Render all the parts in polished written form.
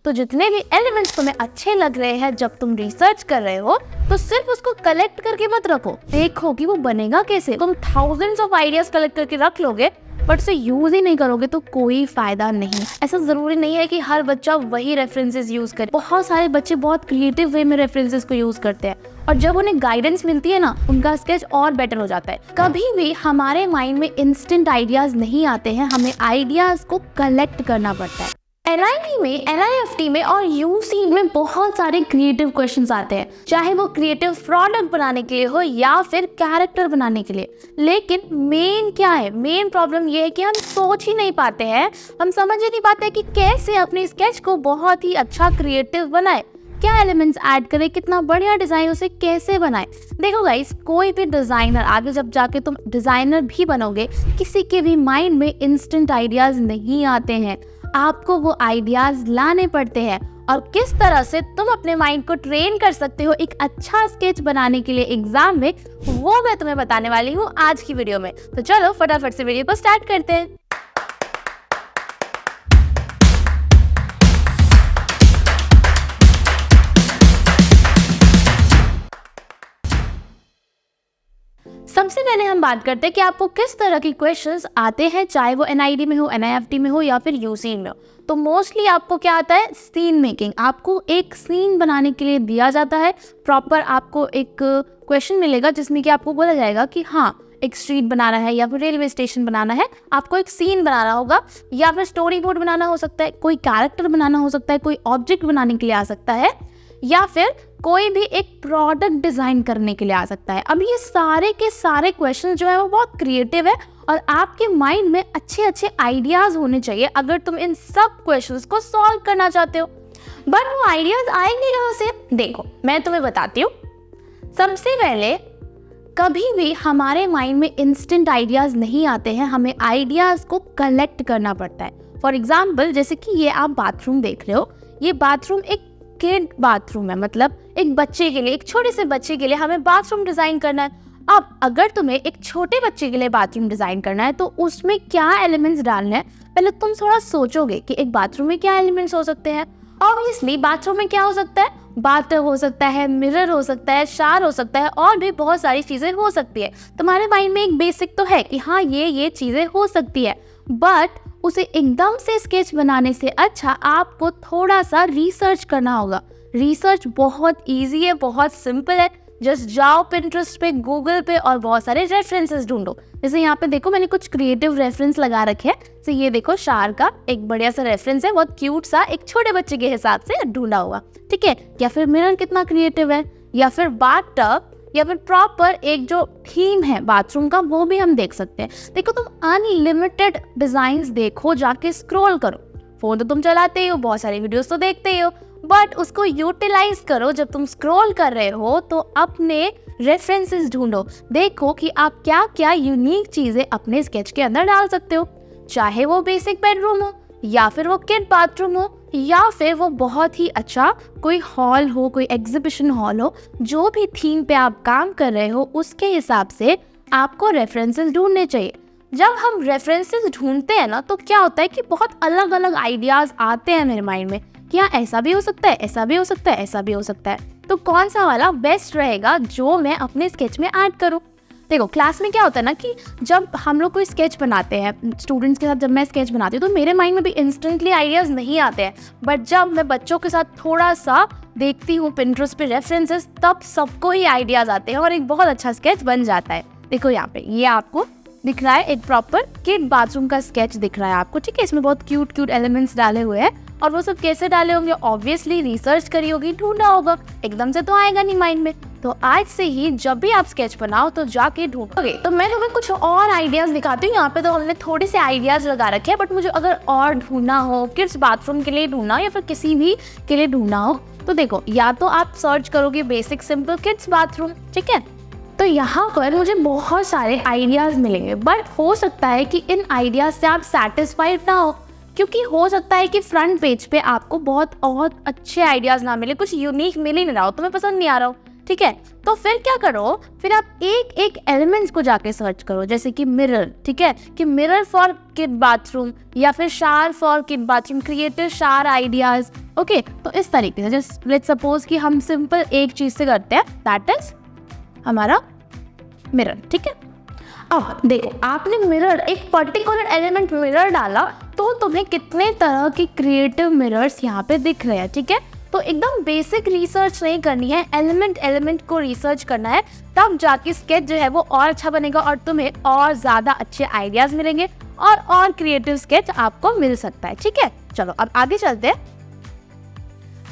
तो जितने भी एलिमेंट्स तुम्हें अच्छे लग रहे हैं जब तुम रिसर्च कर रहे हो, तो सिर्फ उसको कलेक्ट करके मत रखो, देखो कि वो बनेगा कैसे। तुम थाउजेंड्स ऑफ आइडियाज कलेक्ट करके रख लोगे बट उसे यूज ही नहीं करोगे तो कोई फायदा नहीं। ऐसा जरूरी नहीं है कि हर बच्चा वही रेफरेंसेस यूज करे। बहुत सारे बच्चे बहुत क्रिएटिव वे में रेफरेंसेस को यूज करते हैं और जब उन्हें गाइडेंस मिलती है ना, उनका स्केच और बेटर हो जाता है। कभी भी हमारे माइंड में इंस्टेंट आइडियाज नहीं आते हैं, हमें आइडियाज को कलेक्ट करना पड़ता है। NID में, NIFT में और UC में बहुत सारे क्रिएटिव क्वेश्चंस आते हैं, चाहे वो क्रिएटिव प्रोडक्ट बनाने के लिए हो या फिर कैरेक्टर बनाने के लिए। लेकिन मेन क्या है, मेन प्रॉब्लम ये है कि हम सोच ही नहीं पाते हैं, हम समझ ही नहीं पाते कि कैसे अपने स्केच को बहुत ही अच्छा क्रिएटिव बनाए, क्या एलिमेंट्स ऐड करें, कितना बढ़िया डिजाइन उसे कैसे बनाए। देखो गाइस, कोई भी डिजाइनर, आगे जब जाके तुम डिजाइनर भी बनोगे, किसी के भी माइंड में इंस्टेंट आइडियाज नहीं आते हैं, आपको वो आइडियाज लाने पड़ते हैं। और किस तरह से तुम अपने माइंड को ट्रेन कर सकते हो एक अच्छा स्केच बनाने के लिए एग्जाम में, वो मैं तुम्हें बताने वाली हूँ आज की वीडियो में। तो चलो फटाफट से वीडियो को स्टार्ट करते हैं। सबसे पहले हम बात करते हैं कि आपको किस तरह की क्वेश्चंस आते हैं, चाहे वो NID में हो, NIFT में हो या फिर UC में हो। तो मोस्टली आपको क्या आता है, सीन मेकिंग। आपको एक सीन बनाने के लिए दिया जाता है, प्रॉपर आपको एक क्वेश्चन मिलेगा जिसमें कि आपको बोला जाएगा कि हाँ, एक स्ट्रीट बनाना है या फिर रेलवे स्टेशन बनाना है, आपको एक सीन बनाना होगा या फिर स्टोरी बोर्ड बनाना हो सकता है, कोई कैरेक्टर बनाना हो सकता है, कोई ऑब्जेक्ट बनाने के लिए आ सकता है, या फिर कोई भी एक प्रोडक्ट डिजाइन करने के लिए आ सकता है। अब ये सारे के सारे क्वेश्चन जो है वो बहुत क्रिएटिव है और आपके माइंड में अच्छे अच्छे आइडियाज होने चाहिए अगर तुम इन सब क्वेश्चंस को सॉल्व करना चाहते हो। बट वो आइडियाज आएंगे कहाँ से? देखो मैं तुम्हें बताती हूँ। सबसे पहले, कभी भी हमारे माइंड में इंस्टेंट आइडियाज नहीं आते हैं, हमें आइडियाज को कलेक्ट करना पड़ता है। फॉर एग्जाम्पल, जैसे कि ये आप बाथरूम देख रहे हो, ये बाथरूम एक किड बाथरूम है, मतलब एक बच्चे के लिए, एक छोटे से बच्चे के लिए हमें बाथरूम डिजाइन करना है। अब अगर तुम्हें एक छोटे बच्चे के लिए बाथरूम डिजाइन करना है तो उसमें क्या एलिमेंट्स डालने हैं, पहले तुम थोड़ा सोचोगे कि एक बाथरूम में क्या एलिमेंट्स हो सकते हैं। ऑब्वियसली बाथरूम में क्या हो सकता है, बाथटब हो सकता है, मिरर हो सकता है, शावर हो सकता है और भी बहुत सारी चीजें हो सकती है। तुम्हारे माइंड में एक बेसिक तो है कि हाँ ये चीजें हो सकती है, बट उसे एकदम से स्केच बनाने से अच्छा आपको थोड़ा सा रिसर्च करना होगा। रिसर्च बहुत इजी है, बहुत सिंपल है। जस्ट जाओ पिंटरेस्ट पे, गूगल पे और बहुत सारे रेफरेंसेस ढूंढो। जैसे यहाँ पे देखो, मैंने कुछ क्रिएटिव रेफरेंस लगा रखे हैं। तो ये देखो, शार का एक बढ़िया सा रेफरेंस है, बहुत क्यूट सा, एक छोटे बच्चे के हिसाब से ढूंढा हुआ, ठीक है। या फिर मिरर कितना क्रिएटिव है, या फिर बाथटब, या फिर प्रॉपर एक जो थीम है बाथरूम का, वो भी हम देख सकते हैं। देखो, तुम अनलिमिटेड डिजाइन्स देखो, जाके स्क्रॉल करो। फोन तो तुम चलाते ही हो, बहुत सारी वीडियोस तो देखते ही हो, बट उसको यूटिलाइज करो। जब तुम स्क्रॉल कर रहे हो तो अपने रेफरेंसेस ढूंढो, देखो कि आप क्या क्या यूनिक चीजें अपने स्केच के अंदर डाल सकते हो। चाहे वो बेसिक बेडरूम हो, या फिर वो किड बाथरूम हो, या फिर वो बहुत ही अच्छा कोई हॉल हो, कोई एग्जीबिशन हॉल हो, जो भी थीम पे आप काम कर रहे हो उसके हिसाब से आपको रेफरेंसेस ढूंढने चाहिए। जब हम रेफरेंसेस ढूंढते हैं ना, तो क्या होता है कि बहुत अलग अलग आइडियाज आते हैं मेरे माइंड में कि हाँ ऐसा भी हो सकता है, ऐसा भी हो सकता है, ऐसा भी हो सकता है। तो कौन सा वाला बेस्ट रहेगा जो मैं अपने स्केच में ऐड करूँ? देखो, क्लास में क्या होता है ना कि जब हम लोग कोई स्केच बनाते हैं स्टूडेंट्स के साथ, जब मैं स्केच बनाती हूँ तो मेरे माइंड में भी इंस्टेंटली आइडियाज नहीं आते हैं, बट जब मैं बच्चों के साथ थोड़ा सा देखती हूँ पिंटरेस्ट पे रेफरेंसेस, तब सबको ही आइडियाज आते हैं और एक बहुत अच्छा स्केच बन जाता है। देखो यहाँ पे ये आपको दिख रहा है, एक प्रॉपर किड बाथरूम का स्केच दिख रहा है आपको, ठीक है। इसमें बहुत क्यूट क्यूट एलिमेंट्स डाले हुए हैं और वो सब कैसे डाले होंगे, ऑब्वियसली रिसर्च करी होगी, ढूंढा होगा, एकदम से तो आएगा नहीं माइंड में। तो आज से ही जब भी आप स्केच बनाओ तो जाके ढूंढोगे। तो मैं तुम्हें कुछ और आइडियाज दिखाती हूँ। यहाँ पे तो हमने थोड़े से आइडियाज लगा रखे हैं, बट मुझे अगर और ढूंढना हो, किड्स बाथरूम के लिए ढूंढना हो या फिर किसी भी के लिए ढूंढना हो, तो देखो, या तो आप सर्च करोगे बेसिक सिंपल किड्स बाथरूम, ठीक है। तो यहाँ पर मुझे बहुत सारे आइडियाज मिलेंगे, बट हो सकता है कि इन आइडियाज से आप सेटिस्फाइड ना हो, क्योंकि हो सकता है कि फ्रंट पेज पे आपको बहुत अच्छे आइडियाज ना मिले, कुछ यूनिक मिल ही नहीं रहा हो, तुम्हें पसंद नहीं आ रहा हो, ठीक है। तो फिर क्या करो, फिर आप एक एक एलिमेंट्स को जाके सर्च करो, जैसे कि मिरर, ठीक है, कि मिरर फॉर किड बाथरूम या फिर शार फॉर किड बाथरूम, क्रिएटिव शार आइडियाज। ओके, तो इस तरीके से जस्ट लेट्स सपोज कि हम सिंपल एक चीज से करते हैं, दैट इज हमारा मिरर, ठीक है। अब देखो, आपने मिरर, एक पर्टिकुलर एलिमेंट मिरर डाला तो तुम्हें कितने तरह के क्रिएटिव मिरर्स यहाँ पे दिख रहे हैं, ठीक है। तो एकदम बेसिक रिसर्च नहीं करनी है, एलिमेंट को रिसर्च करना है, तब जाके स्केच जो है वो और अच्छा बनेगा और तुम्हें और ज़्यादा अच्छे आइडियाज़ मिलेंगे और क्रिएटिव स्केच आपको मिल सकता है, ठीक है। चलो अब आगे चलते हैं।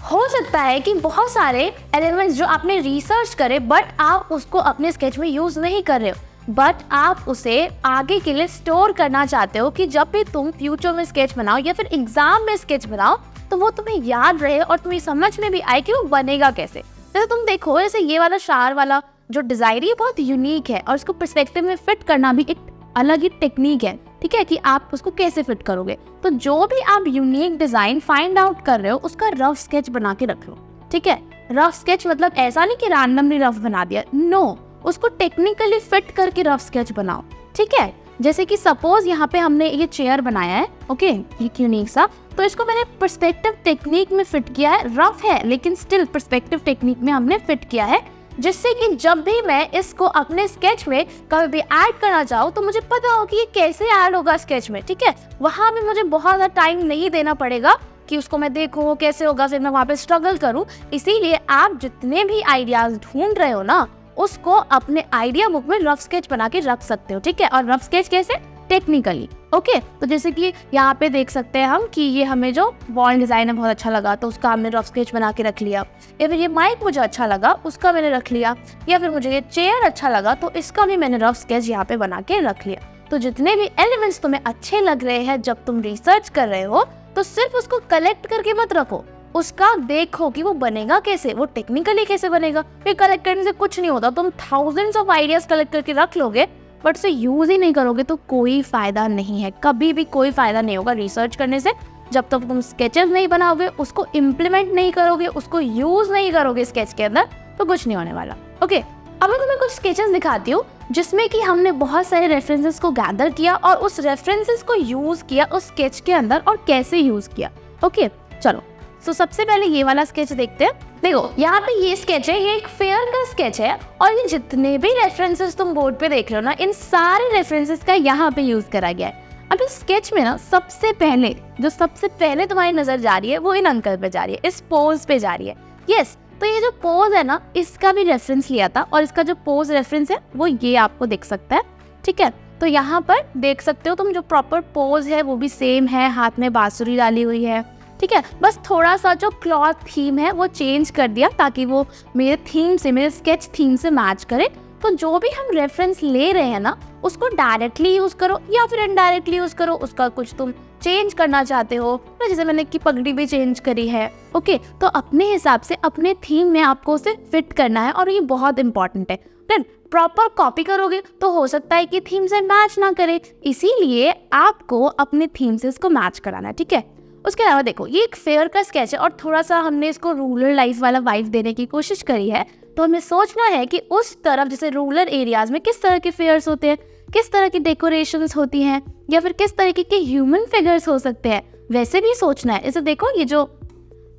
हो सकता है कि बहुत सारे एलिमेंट्स जो आपने रिसर्च करे बट आप उसको अपने स्केच में यूज़ नहीं कर रहे हो, बट आप उसे आगे के लिए स्टोर करना चाहते हो कि जब भी तुम फ्यूचर में स्केच बनाओ या फिर एग्जाम में स्केच बनाओ तो वो तुम्हें याद रहे और तुम्हें समझ में भी आए कि वो बनेगा कैसे। जैसे तुम देखो, जैसे ये वाला शार वाला जो डिज़ाइन है बहुत यूनिक है और इसको पर्सपेक्टिव में फिट करना भी एक अलग ही टेक्निक है, ठीक है, कि आप उसको कैसे फिट करोगे। तो जो भी आप यूनिक डिज़ाइन फाइंड आउट कर रहे हो उसका रफ स्केच बना के रख लो, ठीक है। रफ स्केच मतलब ऐसा नहीं कि रैंडमली रफ बना दिया, नो, उसको टेक्निकली फिट करके रफ स्केच बनाओ, ठीक है। जैसे कि सपोज यहाँ पे हमने ये चेयर बनाया है, ओके, ये यूनिक सा, तो इसको मैंने पर्सपेक्टिव टेक्निक में फिट किया है, रफ है लेकिन स्टिल पर्सपेक्टिव टेक्निक में हमने फिट किया है, जिससे कि जब भी मैं इसको अपने स्केच में कभी भी ऐड करना चाहूँ तो मुझे पता हो कि ये कैसे ऐड होगा स्केच में, ठीक है। वहाँ भी मुझे बहुत ज़्यादा टाइम नहीं देना पड़ेगा कि उसको मैं देखूँ कैसे होगा, फिर मैं वहाँ पे स्ट्रगल करूँ। इसीलिए आप जितने भी आइडियाज़ ढूंढ रहे हो ना, उसको अपने आइडिया बुक में रफ स्केच बना के रख सकते हो, ठीक है। और रफ स्केच कैसे, टेक्निकली, ओके। तो जैसे कि यहाँ पे देख सकते हैं हम कि ये हमें जो वॉल डिज़ाइन है बहुत अच्छा लगा तो उसका हमने रफ स्केच बना के रख लिया, या फिर ये माइक मुझे अच्छा लगा उसका मैंने रख लिया, या फिर मुझे ये चेयर अच्छा लगा तो इसका भी मैंने रफ स्केच यहाँ पे बना के रख लिया। तो जितने भी एलिमेंट्स तुम्हें अच्छे लग रहे हैं जब तुम रिसर्च कर रहे हो तो सिर्फ उसको कलेक्ट करके मत रखो, उसका देखो कि वो बनेगा कैसे, वो टेक्निकली कैसे बनेगा। फिर कलेक्ट करने से कुछ नहीं होता, तुम थाउजेंड्स ऑफ आइडियाज कलेक्ट करके रख लोगे बट उसे यूज ही नहीं करोगे तो कोई फायदा नहीं है, कभी भी कोई फायदा नहीं होगा रिसर्च करने से। जब तक तुम स्केचेस नहीं बनाओगे, उसको इम्प्लीमेंट नहीं करोगे, उसको यूज नहीं करोगे स्केच के अंदर, तो कुछ नहीं होने वाला, ओके। अब मैं तुम्हें कुछ स्केचेस दिखाती हूँ जिसमें कि हमने बहुत सारे रेफरेंसेस को गैदर किया और उस रेफरेंसेस को यूज किया उस स्केच के अंदर और कैसे यूज किया, ओके। चलो, तो सबसे पहले ये वाला स्केच देखते हैं। देखो यहाँ पे ये स्केच है, ये एक फेयर का स्केच है और ये जितने भी रेफरेंसेस तुम बोर्ड पे देख रहे हो ना, इन सारे रेफरेंसेस का यहाँ पे यूज करा गया है। अब इस स्केच में ना सबसे पहले तुम्हारी नजर जा रही है वो इन अंकल पे जा रही है, इस पोज पे जा रही है, यस। तो ये जो पोज है ना, इसका भी रेफरेंस लिया था और इसका जो पोज रेफरेंस है वो ये आपको दिख सकता है, ठीक है। तो यहाँ पर देख सकते हो तुम, जो प्रॉपर पोज है वो भी सेम है, हाथ में बांसुरी डाली हुई है, ठीक है। बस थोड़ा सा जो क्लॉथ थीम है वो चेंज कर दिया ताकि वो मेरे थीम से, मेरे स्केच थीम से मैच करे। तो जो भी हम रेफरेंस ले रहे हैं ना, उसको डायरेक्टली यूज करो या फिर इनडायरेक्टली यूज करो, उसका कुछ तुम चेंज करना चाहते हो, तो जैसे मैंने की पगड़ी भी चेंज करी है, ओके। तो अपने हिसाब से अपने थीम में आपको उसे फिट करना है और ये बहुत इंपॉर्टेंट है। देन प्रॉपर कॉपी करोगे तो हो सकता है कि थीम से मैच ना करे, इसीलिए आपको अपने थीम से इसको मैच कराना है, ठीक है। उसके अलावा देखो, ये एक फेयर का स्केच है और थोड़ा सा हमने इसको रूरल लाइफ वाला वाइब देने की कोशिश करी है। तो हमें सोचना है कि उस तरफ, जैसे रूरल एरियाज में किस तरह के फेयर्स होते हैं, किस तरह की डेकोरेशंस होती हैं, या फिर किस तरीके के ह्यूमन फिगर्स हो सकते हैं, वैसे भी सोचना है। इसे देखो, ये जो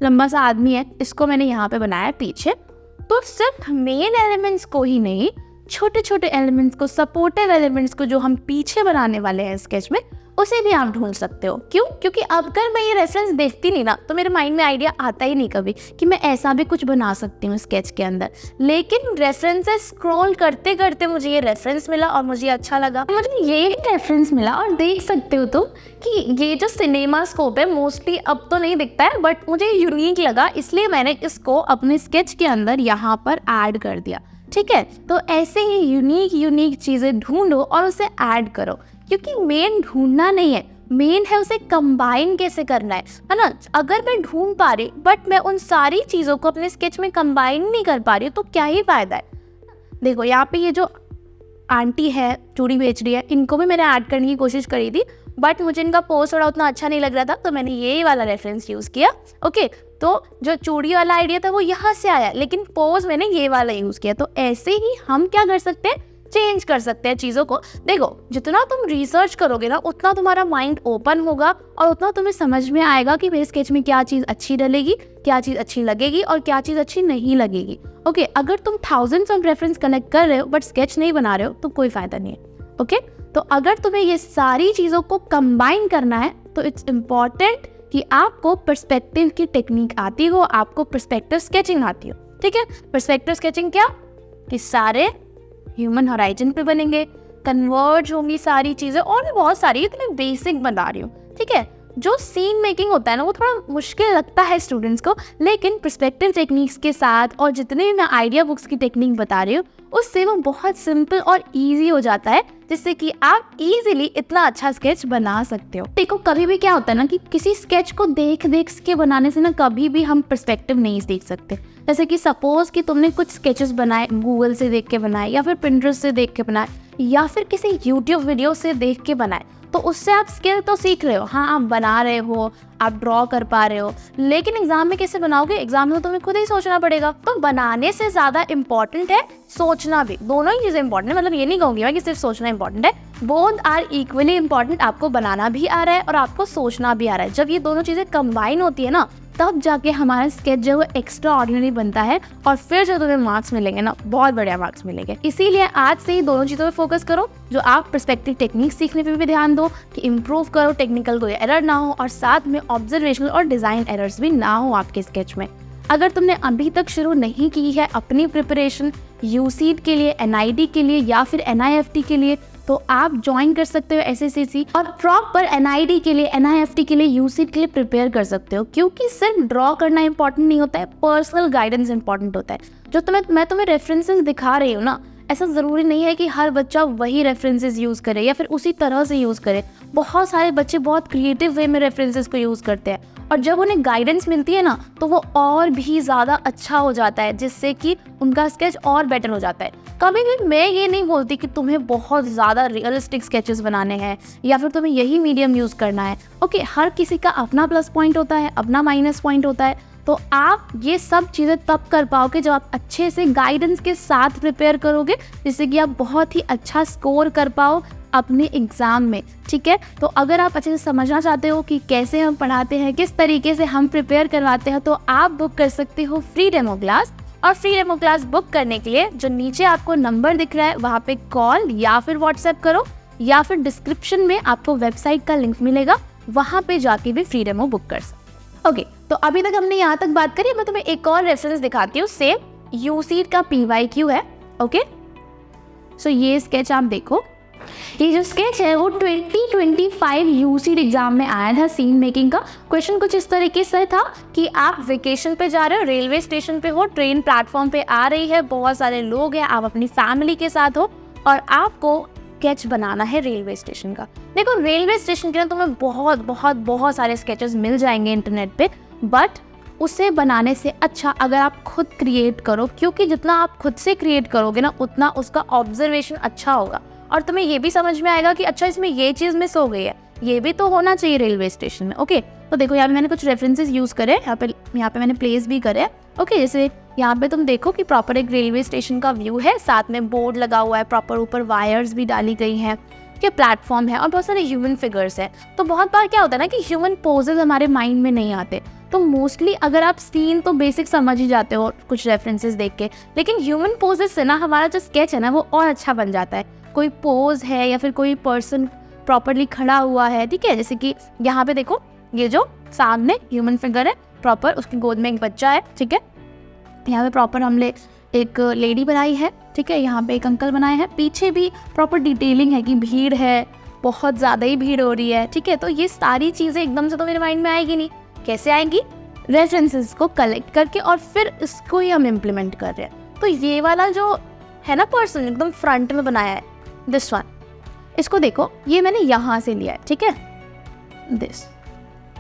लंबा सा आदमी है इसको मैंने यहाँ पे बनाया पीछे। तो सिर्फ मेन एलिमेंट्स को ही नहीं, छोटे छोटे एलिमेंट्स को, सपोर्टिव एलिमेंट्स को जो हम पीछे बनाने वाले हैं स्केच में, उसे भी आप ढूंढ सकते हो। क्यों? क्योंकि अगर मैं ये रेफरेंस देखती नहीं ना तो मेरे माइंड में आइडिया आता ही नहीं कभी कि मैं ऐसा भी कुछ बना सकती हूँ स्केच के अंदर। लेकिन रेफरेंसेस स्क्रॉल करते करते मुझे ये रेफरेंस मिला और मुझे अच्छा लगा, मुझे ये रेफरेंस मिला। और देख सकते हो तुम कि ये जो सिनेमा स्कोप है मोस्टली अब तो नहीं दिखता है, बट मुझे यूनिक लगा, इसलिए मैंने इसको अपने स्केच के अंदर यहाँ पर ऐड कर दिया, ठीक है। तो ऐसे ही यूनिक चीज़ें ढूंढो और उसे ऐड करो, क्योंकि मेन ढूंढना नहीं है, मेन है उसे कंबाइन कैसे करना है ना। अगर मैं ढूंढ पा रही बट मैं उन सारी चीज़ों को अपने स्केच में कंबाइन नहीं कर पा रही तो क्या ही फायदा है। देखो यहाँ पे ये जो आंटी है चूड़ी बेच रही है, इनको भी मैंने ऐड करने की कोशिश करी थी, बट मुझे इनका पोस्ट थोड़ा उतना अच्छा नहीं लग रहा था तो मैंने ये वाला रेफरेंस यूज़ किया, ओके। तो जो चूड़ी वाला आइडिया था वो यहाँ से आया, लेकिन पोज मैंने ये वाला यूज़ किया। तो ऐसे ही हम क्या कर सकते हैं, चेंज कर सकते हैं चीज़ों को। देखो, जितना तुम रिसर्च करोगे ना उतना तुम्हारा माइंड ओपन होगा और उतना तुम्हें समझ में आएगा कि मेरे स्केच में क्या चीज़ अच्छी डलेगी, क्या चीज़ अच्छी लगेगी और क्या चीज़ अच्छी नहीं लगेगी। ओके, अगर तुम थाउजेंड्स ऑफ रेफरेंस कलेक्ट कर रहे हो बट स्केच नहीं बना रहे हो तो कोई फ़ायदा नहीं है। ओके, तो अगर तुम्हें ये सारी चीज़ों को कंबाइन करना है तो इट्स इम्पॉर्टेंट कि आपको पर्सपेक्टिव की टेक्निक आती हो, आपको पर्सपेक्टिव स्केचिंग आती हो। ठीक है, पर्सपेक्टिव स्केचिंग क्या, कि सारे ह्यूमन हॉराइजन पे बनेंगे, कन्वर्ज होंगी सारी चीज़ें, और भी बहुत सारी, तो मैं बेसिक बता रही हूँ। ठीक है, जो सीन मेकिंग होता है ना वो थोड़ा मुश्किल लगता है स्टूडेंट्स को, लेकिन पर्सपेक्टिव टेक्निक्स के साथ और जितने भी मैं आइडिया बुक्स की टेक्निक बता रही हूँ उससे वो बहुत सिंपल और इजी हो जाता है, जिससे कि आप इजीली इतना अच्छा स्केच बना सकते हो। देखो, कभी भी क्या होता है ना कि किसी स्केच को देख के बनाने से ना कभी भी हम पर्सपेक्टिव नहीं सीख सकते। जैसे कि सपोज कि तुमने कुछ स्केचेस बनाए, गूगल से देख के बनाए या फिर पिंटरेस्ट से देख के बनाए या फिर किसी यूट्यूब वीडियो से देख के बनाए, तो उससे आप स्किल तो सीख रहे हो, हाँ आप बना रहे हो, आप ड्रॉ कर पा रहे हो, लेकिन एग्जाम में कैसे बनाओगे, एग्जाम में तो तुम्हें खुद ही सोचना पड़ेगा। तो बनाने से ज़्यादा इम्पॉर्टेंट है सोचना भी, दोनों ही चीज़ें इंपॉर्टेंट है। मतलब ये नहीं कहूँगी मैं कि सिर्फ सोचना इंपॉर्टेंट है, बोथ आर इक्वली इंपॉर्टेंट। आपको बनाना भी आ रहा है और आपको सोचना भी आ रहा है। जब ये दोनों चीज़ें कंबाइन होती है ना तब जाके हमारा स्केच जो है वो एक्स्ट्रा ऑर्डिनरी बनता है, और फिर जो तुम्हें मार्क्स मिलेंगे ना बहुत बढ़िया मार्क्स मिलेंगे। इसीलिए आज से ही दोनों चीज़ों पे फोकस करो, जो आप पर्सपेक्टिव टेक्निक सीखने पे भी ध्यान दो कि इम्प्रूव करो, टेक्निकल कोई एरर ना हो, और साथ में ऑब्जर्वेशनल और डिज़ाइन एरर्स भी ना हो आपके स्केच में। अगर तुमने अभी तक शुरू नहीं की है अपनी प्रिपरेशन यूसीड के लिए, एनआईडी के लिए या फिर एनआईएफटी के लिए, तो आप ज्वाइन कर सकते हो एसएससीसी, और प्रॉपर एनआईडी के लिए, एनआईएफटी के लिए, यूसीड के लिए प्रिपेयर कर सकते हो। क्योंकि सिर्फ ड्रॉ करना इंपॉर्टेंट नहीं होता है, पर्सनल गाइडेंस इंपॉर्टेंट होता है। जो मैं तुम्हें रेफरेंसेस दिखा रही हूँ ना, ऐसा ज़रूरी नहीं है कि हर बच्चा वही रेफरेंसेस यूज़ करे या फिर उसी तरह से यूज़ करे। बहुत सारे बच्चे बहुत क्रिएटिव वे में रेफरेंसेस को यूज़ करते हैं, और जब उन्हें गाइडेंस मिलती है ना तो वो और भी ज़्यादा अच्छा हो जाता है, जिससे कि उनका स्केच और बेटर हो जाता है। कभी भी मैं ये नहीं बोलती कि तुम्हें बहुत ज़्यादा रियलिस्टिक स्केचेस बनाने हैं या फिर तुम्हें यही मीडियम यूज़ करना है। ओके, हर किसी का अपना प्लस पॉइंट होता है, अपना माइनस पॉइंट होता है। तो आप ये सब चीज़ें तब कर पाओगे जब आप अच्छे से गाइडेंस के साथ प्रिपेयर करोगे, जिससे कि आप बहुत ही अच्छा स्कोर कर पाओ अपने एग्ज़ाम में। ठीक है, तो अगर आप अच्छे से समझना चाहते हो कि कैसे हम पढ़ाते हैं, किस तरीके से हम प्रिपेयर करवाते हैं, तो आप बुक कर सकते हो फ्री डेमो क्लास। और फ्री डेमो क्लास बुक करने के लिए जो नीचे आपको नंबर दिख रहा है वहाँ पे कॉल या फिर व्हाट्सएप करो, या फिर डिस्क्रिप्शन में आपको वेबसाइट का लिंक मिलेगा, वहाँ पे जाके भी फ्री डेमो बुक कर सकते। ओके, तो अभी तक हमने यहाँ तक बात करी। मैं तुम्हें एक और रेफरेंस दिखाती हूँ, सेम यूसीड का PYQ है। ओके, सो ये स्केच आप देखो, ये जो स्केच है वो 2025 यूसीड एग्जाम में आया था। सीन मेकिंग का क्वेश्चन कुछ इस तरीके से था कि आप वेकेशन पे जा रहे हो, रेलवे स्टेशन पे हो, ट्रेन प्लेटफॉर्म पे आ रही है, बहुत सारे लोग हैं, आप अपनी फैमिली के साथ हो और आपको स्केच बनाना है रेलवे स्टेशन का। देखो, रेलवे स्टेशन के ना तुम्हें बहुत सारे स्केचेस मिल जाएंगे इंटरनेट पे, बट उसे बनाने से अच्छा अगर आप खुद क्रिएट करो, क्योंकि जितना आप खुद से क्रिएट करोगे ना उतना उसका ऑब्जर्वेशन अच्छा होगा, और तुम्हें ये भी समझ में आएगा कि अच्छा इसमें ये चीज़ मिस हो गई है, ये भी तो होना चाहिए रेलवे स्टेशन में। ओके, तो देखो यहाँ पे मैंने कुछ रेफरेंसेस यूज़ करे, यहाँ पे मैंने प्लेस भी करे। ओके, जैसे यहाँ पे तुम देखो कि प्रॉपर एक रेलवे स्टेशन का व्यू है, साथ में बोर्ड लगा हुआ है, प्रॉपर ऊपर वायर्स भी डाली गई हैं, कि प्लेटफॉर्म है और बहुत सारे ह्यूमन फिगर्स हैं। तो बहुत बार क्या होता है ना कि ह्यूमन पोजेज हमारे माइंड में नहीं आते, तो मोस्टली अगर आप सीन तो बेसिक समझ ही जाते हो कुछ रेफरेंसेस देख के, लेकिन ह्यूमन पोजेज से ना हमारा जो स्केच है ना वो और अच्छा बन जाता है। कोई पोज है या फिर कोई पर्सन प्रॉपरली खड़ा हुआ है, ठीक है, जैसे कि यहाँ पे देखो ये जो सामने ह्यूमन फिगर है, प्रॉपर उसकी गोद में एक बच्चा है। ठीक है, यहाँ पे प्रॉपर हमने एक लेडी बनाई है, ठीक है, यहाँ पे एक अंकल बनाए हैं, पीछे भी प्रॉपर डिटेलिंग है कि भीड़ है, बहुत ज़्यादा ही भीड़ हो रही है। ठीक है, तो ये सारी चीज़ें एकदम से तो मेरे माइंड में आएगी नहीं, कैसे आएंगी, रेफरेंसेस को कलेक्ट करके और फिर इसको ही हम इम्प्लीमेंट कर रहे हैं। तो ये वाला जो है ना पर्सन एकदम फ्रंट में बनाया है, दिस वन, इसको देखो, ये मैंने यहाँ से लिया है। ठीक है, दिस,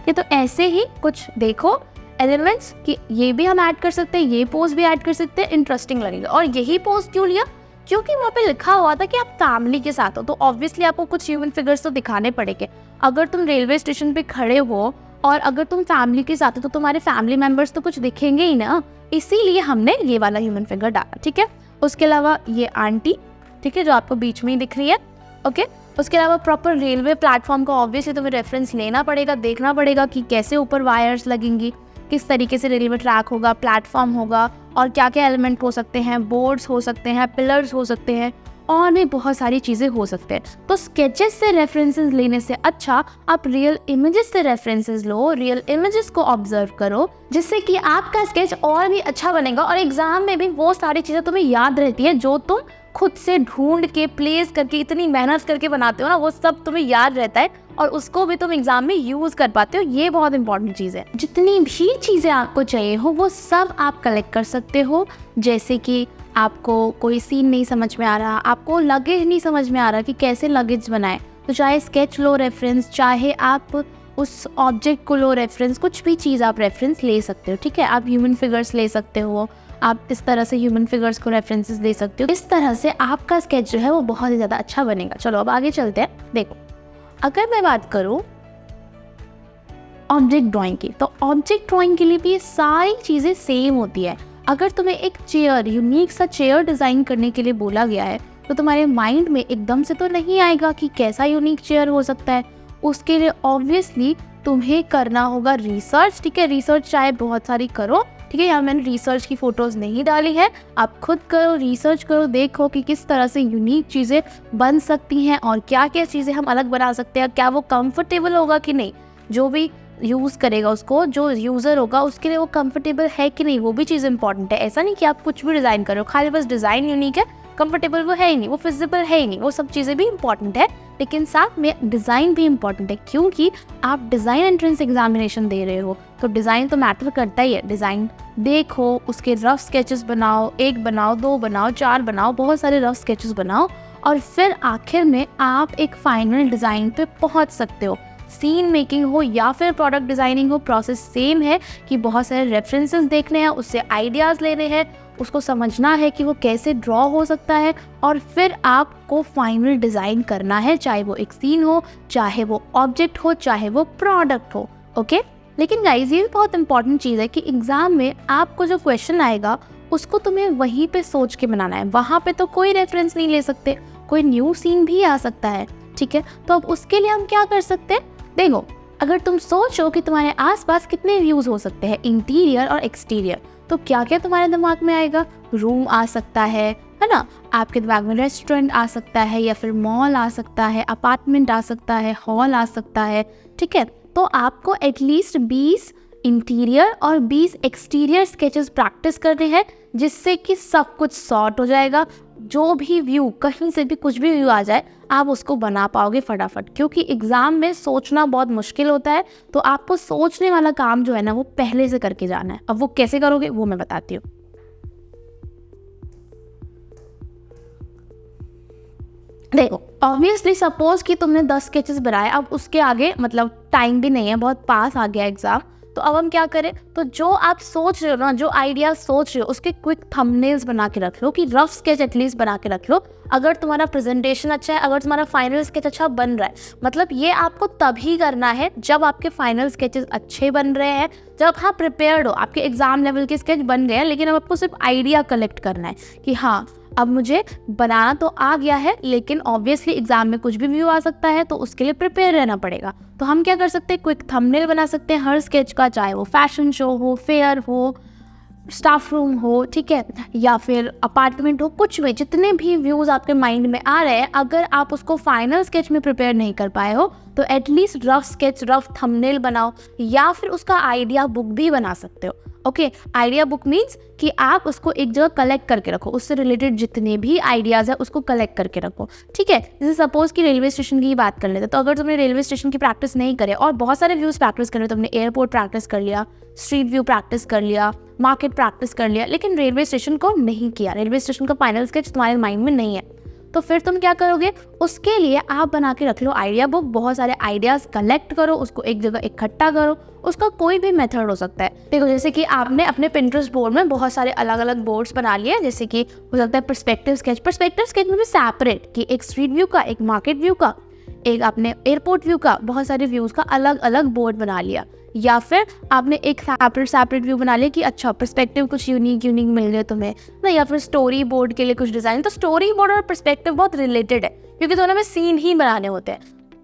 ये तो ऐसे ही कुछ देखो एलिमेंट्स कि ये भी हम ऐड कर सकते हैं, ये पोज भी ऐड कर सकते हैं, इंटरेस्टिंग लगेगा। और यही पोज क्यों लिया, क्योंकि वहाँ पे लिखा हुआ था कि आप फैमिली के साथ हो, तो ऑब्वियसली आपको कुछ ह्यूमन फिगर्स तो दिखाने पड़ेंगे। अगर तुम रेलवे स्टेशन पे खड़े हो और अगर तुम फैमिली के साथ हो तो तुम्हारे फैमिली मेम्बर्स तो कुछ दिखेंगे ही ना, इसीलिए हमने ये वाला ह्यूमन फिगर डाला, ठीक है। उसके अलावा ये आंटी, ठीक है, जो आपको बीच में ही दिख रही है, ओके। उसके अलावा प्रॉपर रेलवे प्लेटफॉर्म का ऑब्वियसली तुम्हें रेफरेंस लेना पड़ेगा, देखना पड़ेगा कि कैसे ऊपर वायर्स लगेंगी, किस तरीके से रेलवे ट्रैक होगा, प्लेटफॉर्म होगा, और क्या क्या एलिमेंट हो सकते हैं, बोर्ड्स हो सकते हैं, पिलर्स हो सकते हैं, और भी बहुत सारी चीज़ें हो सकते हैं। तो स्केचेस से रेफरेंसेस लेने से अच्छा आप रियल इमेजेस से रेफरेंसेस लो, रियल इमेजेस को ऑब्जर्व करो, जिससे कि आपका स्केच और भी अच्छा बनेगा और एग्जाम में भी वो सारी चीज़ें तुम्हें याद रहती है जो तुम खुद से ढूंढ के प्लेस करके इतनी मेहनत करके बनाते हो ना, वो सब तुम्हें याद रहता है और उसको भी तुम एग्जाम में यूज़ कर पाते हो। ये बहुत इंपॉर्टेंट चीज़ है। जितनी भी चीज़ें आपको चाहिए हो वो सब आप कलेक्ट कर सकते हो। जैसे कि आपको कोई सीन नहीं समझ में आ रहा, आपको लगेज नहीं समझ में आ रहा कि कैसे लगेज बनाए, तो चाहे स्केच लो रेफरेंस, चाहे आप उस ऑब्जेक्ट को लो रेफरेंस, कुछ भी चीज़ आप रेफरेंस ले सकते हो, ठीक है। आप ह्यूमन फिगर्स ले सकते हो, आप इस तरह से ह्यूमन फिगर्स को रेफरेंसेस दे सकते हो। इस तरह से आपका स्केच जो है वो बहुत ही ज़्यादा अच्छा बनेगा। चलो अब आगे चलते हैं। देखो, अगर मैं बात करूँ ऑब्जेक्ट ड्राइंग की, तो ऑब्जेक्ट ड्राइंग के लिए भी ये सारी चीज़ें सेम होती है। अगर तुम्हें एक चेयर, यूनिक सा चेयर डिज़ाइन करने के लिए बोला गया है, तो तुम्हारे माइंड में एकदम से तो नहीं आएगा कि कैसा यूनिक चेयर हो सकता है। उसके लिए ऑब्वियसली तुम्हें करना होगा रिसर्च, ठीक है। रिसर्च चाहे बहुत सारी करो, ठीक है। यहाँ मैंने रिसर्च की फ़ोटोज़ नहीं डाली है, आप खुद करो, रिसर्च करो, देखो कि किस तरह से यूनिक चीज़ें बन सकती हैं और क्या क्या चीज़ें हम अलग बना सकते हैं, क्या वो कंफर्टेबल होगा कि नहीं, जो भी यूज़ करेगा उसको, जो यूज़र होगा उसके लिए वो कंफर्टेबल है कि नहीं, वो भी चीज़ इंपॉर्टेंट है। ऐसा नहीं कि आप कुछ भी डिज़ाइन करो, खाली बस डिज़ाइन यूनिक है, कंफर्टेबल वो है ही नहीं, वो फिजिबल है ही नहीं, वो सब चीज़ें भी इंपॉर्टेंट है, लेकिन साथ में डिज़ाइन भी इंपॉर्टेंट है, क्योंकि आप डिज़ाइन एंट्रेंस एग्जामिनेशन दे रहे हो तो डिज़ाइन तो मैटर करता ही है। डिज़ाइन देखो, उसके रफ स्केचेस बनाओ, 1 बनाओ, 2 बनाओ, 4 बनाओ, बहुत सारे रफ स्केचेस बनाओ, और फिर आखिर में आप एक फाइनल डिज़ाइन पे पहुंच सकते हो। सीन मेकिंग हो या फिर प्रोडक्ट डिज़ाइनिंग हो, प्रोसेस सेम है कि बहुत सारे रेफरेंसेस देखने हैं, उससे आइडियाज़ लेने हैं, उसको समझना है कि वो कैसे ड्रॉ हो सकता है, और फिर आपको फाइनल डिज़ाइन करना है, चाहे वो एक सीन हो, चाहे वो ऑब्जेक्ट हो, चाहे वो प्रोडक्ट हो, ओके। लेकिन गाइज ये भी बहुत इंपॉर्टेंट चीज़ है कि एग्ज़ाम में आपको जो क्वेश्चन आएगा उसको तुम्हें वहीं पे सोच के बनाना है। वहाँ पे तो कोई रेफरेंस नहीं ले सकते, कोई न्यू सीन भी आ सकता है, ठीक है। तो अब उसके लिए हम क्या कर सकते हैं, देखो, अगर तुम सोचो कि तुम्हारे आसपास कितने व्यूज़ हो सकते हैं, इंटीरियर और एक्सटीरियर, तो क्या क्या तुम्हारे दिमाग में आएगा। रूम आ सकता है ना, आपके दिमाग में रेस्टोरेंट आ सकता है, या फिर मॉल आ सकता है, अपार्टमेंट आ सकता है, हॉल आ सकता है, ठीक है। तो आपको एटलीस्ट 20 इंटीरियर और 20 एक्सटीरियर स्केचेस प्रैक्टिस करने हैं, जिससे कि सब कुछ सॉर्ट हो जाएगा। जो भी व्यू, कहीं से भी कुछ भी व्यू आ जाए, आप उसको बना पाओगे फटाफट, क्योंकि एग्ज़ाम में सोचना बहुत मुश्किल होता है। तो आपको सोचने वाला काम जो है ना वो पहले से करके जाना है। अब वो कैसे करोगे वो मैं बताती हूँ। देखो, ऑब्वियसली सपोज कि तुमने 10 स्केचेस बनाए, अब उसके आगे मतलब टाइम भी नहीं है, बहुत पास आ गया एग्जाम, तो अब हम क्या करें, तो जो आप सोच रहे हो ना, जो आइडिया सोच रहे हो, उसके क्विक थंबनेल्स बना के रख लो, कि रफ स्केच एटलीस्ट बना के रख लो। अगर तुम्हारा प्रेजेंटेशन अच्छा है, अगर तुम्हारा फाइनल स्केच अच्छा बन रहा है, मतलब ये आपको तभी करना है जब आपके फाइनल स्केचेस अच्छे बन रहे हैं, जब हाँ प्रिपेयर्ड हो, आपके एग्जाम लेवल के स्केच बन गए हैं, लेकिन अब आपको सिर्फ आइडिया कलेक्ट करना है कि हाँ अब मुझे बनाना तो आ गया है, लेकिन ऑब्वियसली एग्जाम में कुछ भी व्यू आ सकता है, तो उसके लिए प्रिपेयर रहना पड़ेगा। तो हम क्या कर सकते हैं, क्विक थंबनेल बना सकते हैं हर स्केच का, चाहे वो फैशन शो हो, फेयर हो, स्टाफ रूम हो, ठीक है, या फिर अपार्टमेंट हो, कुछ भी, जितने भी व्यूज़ आपके माइंड में आ रहे हैं, अगर आप उसको फाइनल स्केच में प्रिपेयर नहीं कर पाए हो तो at least rough sketch, rough thumbnail बनाओ, या फिर उसका आइडिया बुक भी बना सकते हो। ओके, आइडिया बुक मीन्स कि आप उसको एक जगह कलेक्ट करके रखो, उससे रिलेटेड जितने भी आइडियाज़ है उसको कलेक्ट करके रखो, ठीक है। जैसे सपोज कि रेलवे स्टेशन की ही बात कर लेते, तो अगर तुमने रेलवे स्टेशन की प्रैक्टिस नहीं करे और बहुत सारे व्यूज़ प्रैक्टिस कर रहे हो, तुमने एयरपोर्ट प्रैक्टिस कर लिया, स्ट्रीट व्यू प्रैक्टिस कर लिया, मार्केट प्रैक्टिस कर लिया, लेकिन रेलवे स्टेशन को नहीं किया, रेलवे स्टेशन का फाइनल स्केच तुम्हारे माइंड में नहीं है, तो फिर तुम क्या करोगे, उसके लिए आप बना के रख लो आइडिया बुक, बहुत सारे आइडियाज़ कलेक्ट करो, उसको एक जगह इकट्ठा करो। उसका कोई भी मेथड हो सकता है। देखो, जैसे कि आपने अपने पिंटरेस्ट बोर्ड में बहुत सारे अलग अलग बोर्ड्स बना लिए, जैसे कि हो सकता है पर्सपेक्टिव स्केच में भी सेपरेट, कि एक स्ट्रीट व्यू का, एक मार्केट व्यू का, एक आपने एयरपोर्ट व्यू का, बहुत सारे व्यूज़ का अलग अलग बोर्ड बना लिया, या फिर आपने एक सेपरेट व्यू बना लिया कि अच्छा पर्सपेक्टिव कुछ यूनिक मिल गए तुम्हें ना, या फिर स्टोरी बोर्ड के लिए कुछ डिज़ाइन। तो स्टोरी बोर्ड और पर्सपेक्टिव बहुत रिलेटेड है क्योंकि दोनों में सीन ही बनाने होते हैं,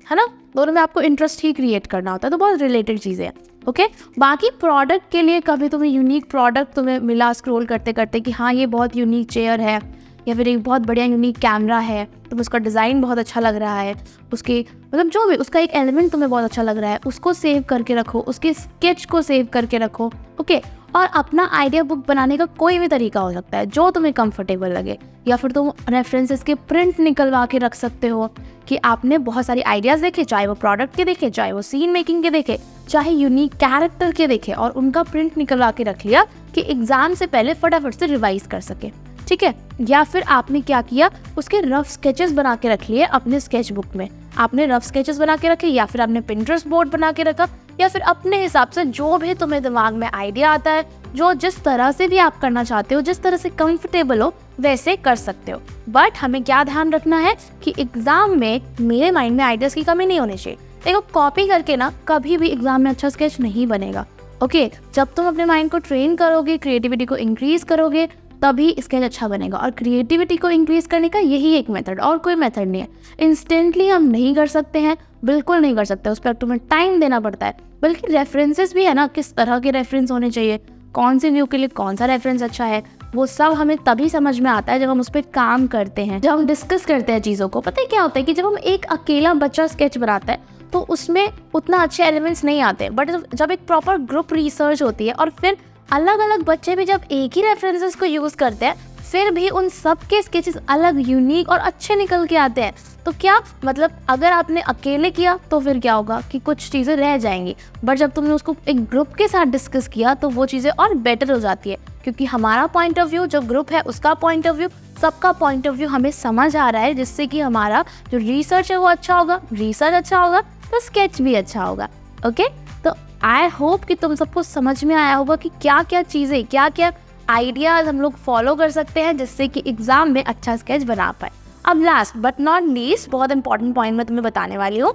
है ना, दोनों में आपको इंटरेस्ट ही क्रिएट करना होता है, तो बहुत रिलेटेड चीज़ें हैं। ओके, बाकी प्रोडक्ट के लिए कभी तुम्हें यूनिक प्रोडक्ट तुम्हें मिला स्क्रॉल करते करते कि हाँ ये बहुत यूनिक चेयर है या फिर एक बहुत बढ़िया यूनिक कैमरा है, तुम्हें उसका डिज़ाइन बहुत अच्छा लग रहा है, उसके मतलब जो भी उसका एक एलिमेंट तुम्हें बहुत अच्छा लग रहा है, उसको सेव करके रखो, उसके स्केच को सेव करके रखो। ओके, और अपना आइडिया बुक बनाने का कोई भी तरीका हो सकता है जो तुम्हें कंफर्टेबल लगे, या फिर तुम रेफरेंसेस के प्रिंट निकलवा के रख सकते हो कि आपने बहुत सारी आइडियाज़ देखे, चाहे वो प्रोडक्ट के देखे, चाहे वो सीन मेकिंग के देखे, चाहे यूनिक कैरेक्टर के देखे, और उनका प्रिंट निकलवा के रख लिया कि एग्जाम से पहले फटाफट से रिवाइज कर सके। ठीक है, या फिर आपने क्या किया, उसके रफ स्केचेस बना के रख लिए अपने स्केच बुक में, आपने रफ स्केचेस बना के रखे, या फिर आपने पिंटरेस्ट बोर्ड बना के रखा, या फिर अपने हिसाब से जो भी तुम्हें दिमाग में आइडिया आता है, जो जिस तरह से भी आप करना चाहते हो, जिस तरह से कंफर्टेबल हो वैसे कर सकते हो। बट हमें क्या ध्यान रखना है कि एग्जाम में मेरे माइंड में आइडियाज़ की कमी नहीं होनी चाहिए। देखो, कॉपी करके ना कभी भी एग्जाम में अच्छा स्केच नहीं बनेगा। ओके, जब तुम अपने माइंड को ट्रेन करोगे, क्रिएटिविटी को इंक्रीज करोगे, तभी स्केच अच्छा बनेगा। और क्रिएटिविटी को इंक्रीज करने का यही एक मेथड, और कोई मेथड नहीं है। इंस्टेंटली हम नहीं कर सकते हैं, बिल्कुल नहीं कर सकते, उस पर तुम्हें टाइम देना पड़ता है। बल्कि रेफरेंसेस भी है ना, किस तरह के रेफरेंस होने चाहिए, कौन से व्यू के लिए कौन सा रेफरेंस अच्छा है, वो सब हमें तभी समझ में आता है जब हम उस पर काम करते हैं, जब हम डिस्कस करते हैं चीज़ों को। पता है क्या होता है कि जब हम एक अकेला बच्चा स्केच बनाता है तो उसमें उतना अच्छे एलिमेंट्स नहीं आते, बट जब एक प्रॉपर ग्रुप रिसर्च होती है और फिर अलग अलग बच्चे भी जब एक ही रेफरेंसेस को यूज़ करते हैं, फिर भी उन सब के स्केचेस अलग, यूनिक और अच्छे निकल के आते हैं। तो क्या मतलब, अगर आपने अकेले किया तो फिर क्या होगा कि कुछ चीज़ें रह जाएंगी, बट जब तुमने उसको एक ग्रुप के साथ डिस्कस किया तो वो चीज़ें और बेटर हो जाती है, क्योंकि हमारा पॉइंट ऑफ व्यू, जो ग्रुप है उसका पॉइंट ऑफ व्यू, सबका पॉइंट ऑफ व्यू हमें समझ आ रहा है, जिससे कि हमारा जो रिसर्च है वो अच्छा होगा, रिसर्च अच्छा होगा तो स्केच भी अच्छा होगा। ओके, तो आई होप कि तुम सबको समझ में आया होगा कि क्या क्या चीज़ें, क्या क्या आइडियाज़ हम लोग फॉलो कर सकते हैं जिससे कि एग्जाम में अच्छा स्केच बना पाए। अब लास्ट बट नॉट लीस्ट, बहुत इंपॉर्टेंट पॉइंट मैं तुम्हें बताने वाली हूँ।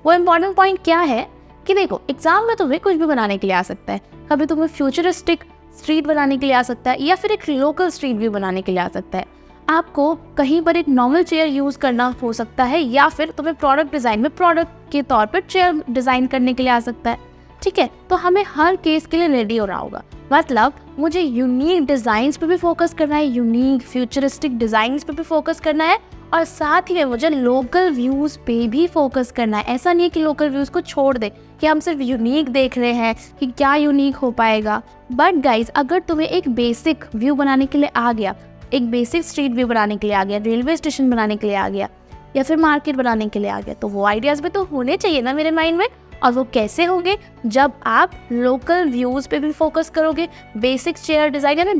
वो इंपॉर्टेंट पॉइंट क्या है कि देखो, एग्जाम में तुम्हें कुछ भी बनाने के लिए आ सकता है। कभी तुम्हें फ्यूचरिस्टिक स्ट्रीट बनाने के लिए आ सकता है, या फिर एक लोकल स्ट्रीट व्यू बनाने के लिए आ सकता है। आपको कहीं पर एक नॉर्मल चेयर यूज़ करना हो सकता है, या फिर तुम्हें प्रोडक्ट डिज़ाइन में प्रोडक्ट के तौर पर चेयर डिज़ाइन करने के लिए आ सकता है। ठीक है, तो हमें हर केस के लिए रेडी होना होगा। मतलब मुझे यूनिक डिज़ाइंस पे भी फोकस करना है, यूनिक फ्यूचरिस्टिक डिज़ाइंस पे भी फोकस करना है, और साथ ही में मुझे लोकल व्यूज़ पे भी फोकस करना है। ऐसा नहीं है कि लोकल व्यूज़ को छोड़ दे कि हम सिर्फ यूनिक देख रहे हैं कि क्या यूनिक हो पाएगा। बट गाइज, अगर तुम्हें एक बेसिक व्यू बनाने के लिए आ गया, एक बेसिक स्ट्रीट व्यू बनाने के लिए आ गया, रेलवे स्टेशन बनाने के लिए आ गया, या फिर मार्केट बनाने के लिए आ गया, तो वो आइडियाज़ भी तो होने चाहिए ना मेरे माइंड में। और वो कैसे होंगे, जब आप लोकल व्यूज़ पे भी फोकस करोगे, बेसिक चेयर डिज़ाइन या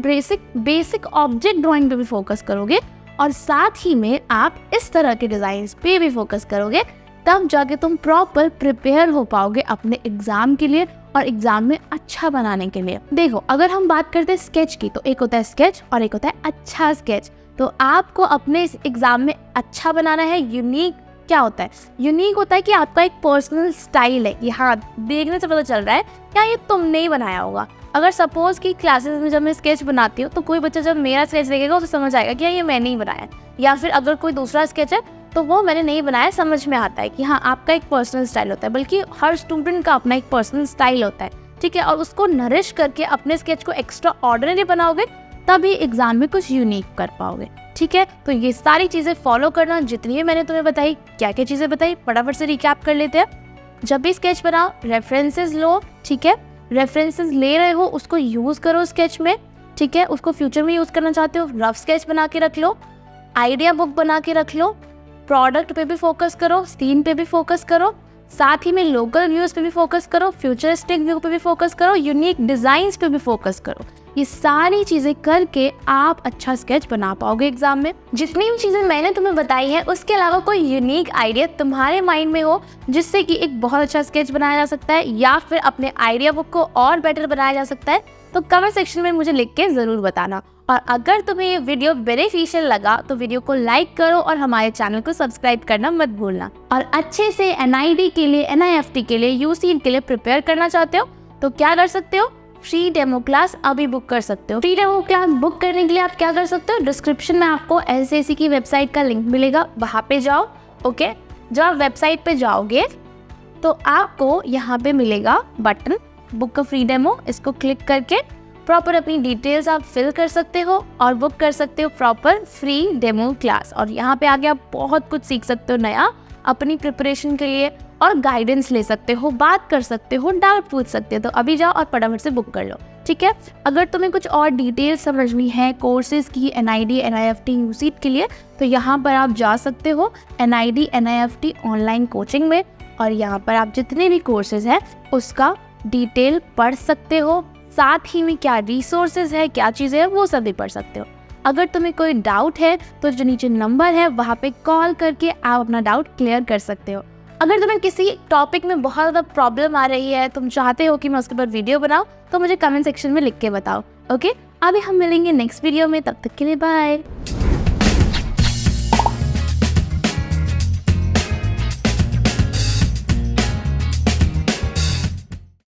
बेसिक ऑब्जेक्ट ड्राइंग पे भी फोकस करोगे, और साथ ही में आप इस तरह के डिज़ाइंस पे भी फोकस करोगे, तब जाके तुम प्रॉपर प्रिपेयर हो पाओगे अपने एग्ज़ाम के लिए और एग्ज़ाम में अच्छा बनाने के लिए। देखो, अगर हम बात करते हैं स्केच की, तो एक होता है स्केच और एक होता है अच्छा स्केच। तो आपको अपने इस एग्ज़ाम में अच्छा बनाना है। यूनिक क्या होता है? यूनिक होता है कि आपका एक पर्सनल स्टाइल है, कि हाँ, देखने से पता चल रहा है क्या ये तुमने ही बनाया होगा। अगर सपोज कि क्लासेस में जब मैं स्केच बनाती हूँ तो कोई बच्चा जब मेरा स्केच देखेगा उसे समझ आएगा कि हाँ, ये मैंने ही बनाया है, या फिर अगर कोई दूसरा स्केच है तो वो मैंने नहीं बनाया, समझ में आता है कि हाँ, आपका एक पर्सनल स्टाइल होता है। बल्कि हर स्टूडेंट का अपना एक पर्सनल स्टाइल होता है, ठीक है, और उसको नरिश करके अपने स्केच को एक्स्ट्रा ऑर्डिनरी बनाओगे, तभी एग्जाम में कुछ यूनिक कर पाओगे। ठीक है, तो ये सारी चीज़ें फॉलो करना, जितनी भी मैंने तुम्हें बताई। क्या क्या चीज़ें बताई, फटाफट से रिकैप कर लेते हैं। जब भी स्केच बनाओ, रेफरेंसेस लो, ठीक है, रेफरेंसेस ले रहे हो उसको यूज़ करो स्केच में, ठीक है, उसको फ्यूचर में यूज़ करना चाहते हो, रफ स्केच बना के रख लो, आइडिया बुक बना के रख लो, प्रोडक्ट पे भी फोकस करो, सीन पे भी फोकस करो, साथ ही में लोकल व्यूज़ पे भी फोकस करो, फ्यूचरिस्टिक व्यू पे भी फोकस करो, यूनिक डिज़ाइंस पे भी फोकस करो। ये सारी चीज़ें करके आप अच्छा स्केच बना पाओगे एग्जाम में। जितनी भी चीज़ें मैंने तुम्हें बताई है, उसके अलावा कोई यूनिक आइडिया तुम्हारे माइंड में हो जिससे कि एक बहुत अच्छा स्केच बनाया जा सकता है, या फिर अपने आइडिया बुक को और बेटर बनाया जा सकता है, तो कमेंट सेक्शन में मुझे लिख के ज़रूर बताना। और अगर तुम्हें ये वीडियो बेनिफिशियल लगा तो वीडियो को लाइक करो और हमारे चैनल को सब्सक्राइब करना मत भूलना। और अच्छे से एनआईडी के लिए, एनआईएफटी के लिए, यूसीन के लिए प्रिपेयर करना चाहते हो तो क्या कर सकते हो, फ्री डेमो क्लास अभी बुक कर सकते हो। फ्री डेमो क्लास बुक करने के लिए आप क्या कर सकते हो, डिस्क्रिप्शन में आपको एसएससी की वेबसाइट का लिंक मिलेगा, वहाँ पे जाओ। ओके, जब आप वेबसाइट पे जाओगे तो आपको यहाँ पे मिलेगा button book a free demo. इसको क्लिक करके प्रॉपर अपनी डिटेल्स आप फिल कर सकते हो और बुक कर सकते हो प्रॉपर फ्री डेमो क्लास। और यहाँ पे आगे आप बहुत कुछ सीख सकते हो नया अपनी प्रिपरेशन के लिए, और गाइडेंस ले सकते हो, बात कर सकते हो, डाउट पूछ सकते हो। तो अभी जाओ और फटाफट से बुक कर लो, ठीक है। अगर तुम्हें कुछ और डिटेल समझनी है कोर्सेज की, एनआईडी, एनआईएफटी, यूसीट के लिए, तो यहाँ पर आप जा सकते हो एनआईडी, एनआईएफटी ऑनलाइन कोचिंग में, और यहाँ पर आप जितने भी कोर्सेज हैं उसका डिटेल पढ़ सकते हो। साथ ही में क्या रिसोर्सेज है, क्या चीज़ें हैं, वो सब भी पढ़ सकते हो। अगर तुम्हें कोई डाउट है तो जो नीचे नंबर है वहाँ पे कॉल करके आप अपना डाउट क्लियर कर सकते हो। अगर तुम्हें किसी टॉपिक में बहुत ज़्यादा प्रॉब्लम आ रही है, तुम चाहते हो कि मैं उसके ऊपर वीडियो बनाऊँ, तो मुझे कमेंट सेक्शन में लिख के बताओ। ओके, अभी हम मिलेंगे नेक्स्ट वीडियो में, तब तक के लिए बाय।